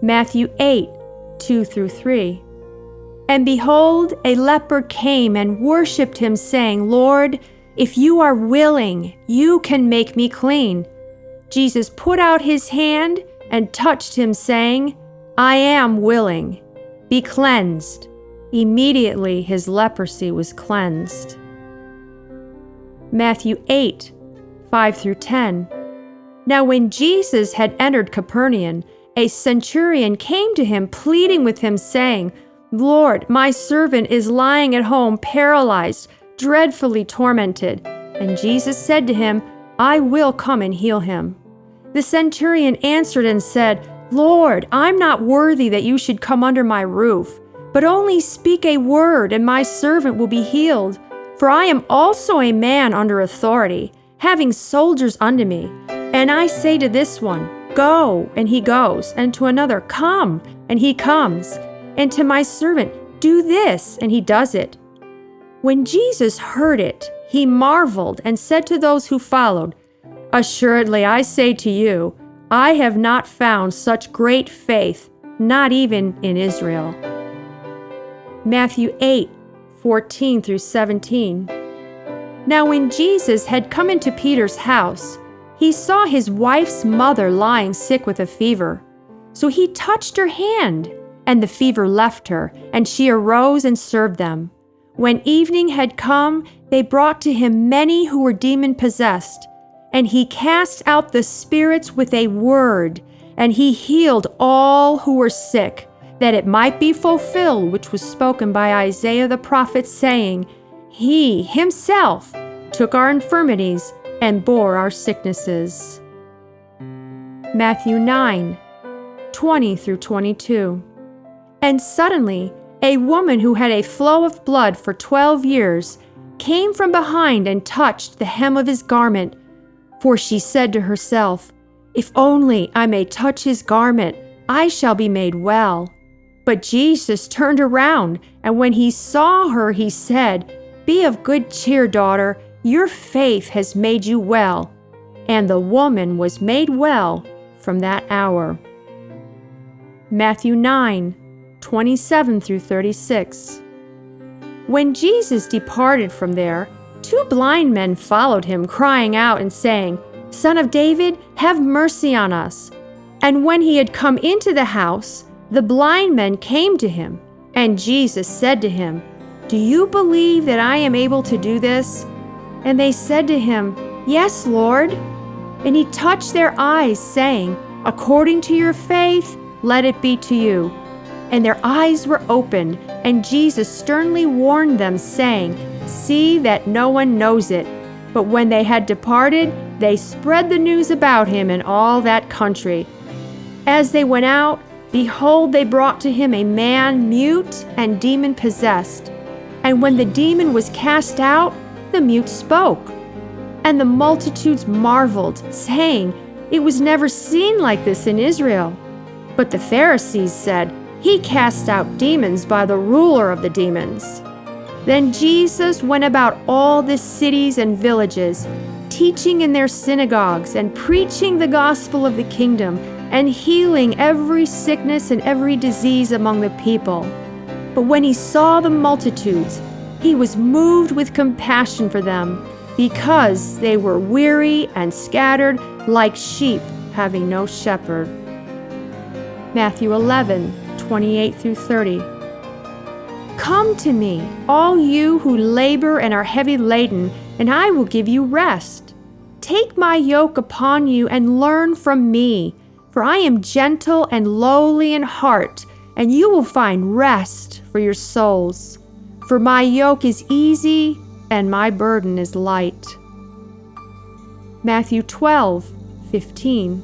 Matthew 8, 2 through 3. And behold, a leper came and worshipped him, saying, Lord, if you are willing, you can make me clean. Jesus put out his hand and touched him, saying, I am willing. Be cleansed. Immediately his leprosy was cleansed. Matthew 8, 5 through 10. Now when Jesus had entered Capernaum, a centurion came to him, pleading with him, saying, Lord, my servant is lying at home, paralyzed, dreadfully tormented. And Jesus said to him, I will come and heal him. The centurion answered and said, Lord, I'm not worthy that you should come under my roof, but only speak a word, and my servant will be healed. For I am also a man under authority, having soldiers under me. And I say to this one, Go, and he goes, and to another, Come, and he comes, and to my servant, Do this, and he does it. When Jesus heard it, he marveled and said to those who followed, Assuredly, I say to you, I have not found such great faith, not even in Israel. Matthew 8, 14 through 17. Now when Jesus had come into Peter's house, he saw his wife's mother lying sick with a fever. So he touched her hand, and the fever left her, and she arose and served them. When evening had come, they brought to him many who were demon-possessed, and he cast out the spirits with a word, and he healed all who were sick, that it might be fulfilled which was spoken by Isaiah the prophet, saying, He himself took our infirmities and bore our sicknesses. Matthew 9, 20 through 22. And suddenly a woman who had a flow of blood for 12 years came from behind and touched the hem of his garment. For she said to herself, If only I may touch his garment, I shall be made well. But Jesus turned around, and when he saw her, he said, Be of good cheer, daughter, your faith has made you well. And the woman was made well from that hour. Matthew 9, 27 through 36. When Jesus departed from there, 2 blind men followed him, crying out and saying, Son of David, have mercy on us. And when he had come into the house, the blind men came to him, and Jesus said to him, Do you believe that I am able to do this? And they said to him, Yes, Lord. And he touched their eyes, saying, According to your faith, let it be to you. And their eyes were opened, and Jesus sternly warned them, saying, See that no one knows it. But when they had departed, they spread the news about him in all that country. As they went out, behold, they brought to him a man mute and demon-possessed. And when the demon was cast out, the mute spoke. And the multitudes marveled, saying, It was never seen like this in Israel. But the Pharisees said, He cast out demons by the ruler of the demons. Then Jesus went about all the cities and villages, teaching in their synagogues and preaching the gospel of the kingdom, and healing every sickness and every disease among the people. But when he saw the multitudes, he was moved with compassion for them, because they were weary and scattered like sheep having no shepherd. Matthew 11, 28 through 30. Come to me, all you who labor and are heavy laden, and I will give you rest. Take my yoke upon you and learn from me, for I am gentle and lowly in heart, and you will find rest for your souls. For my yoke is easy and my burden is light. Matthew 12, 15.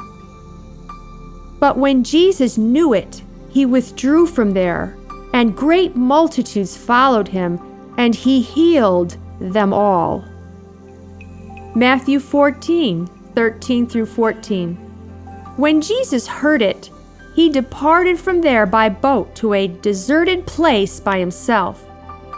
But when Jesus knew it, he withdrew from there, and great multitudes followed him, and he healed them all. Matthew 14, 13 through 14. When Jesus heard it, he departed from there by boat to a deserted place by himself.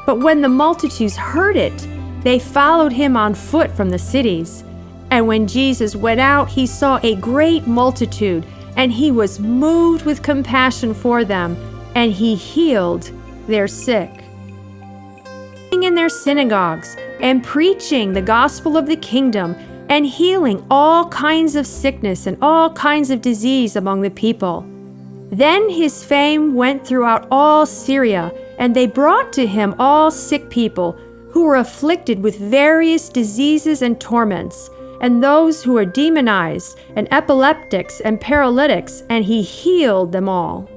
But when the multitudes heard it, they followed him on foot from the cities. And when Jesus went out, he saw a great multitude, and he was moved with compassion for them, and he healed their sick. In their synagogues and preaching the gospel of the kingdom and healing all kinds of sickness and all kinds of disease among the people. Then his fame went throughout all Syria, and they brought to him all sick people who were afflicted with various diseases and torments, and those who were demonized, and epileptics and paralytics, and he healed them all.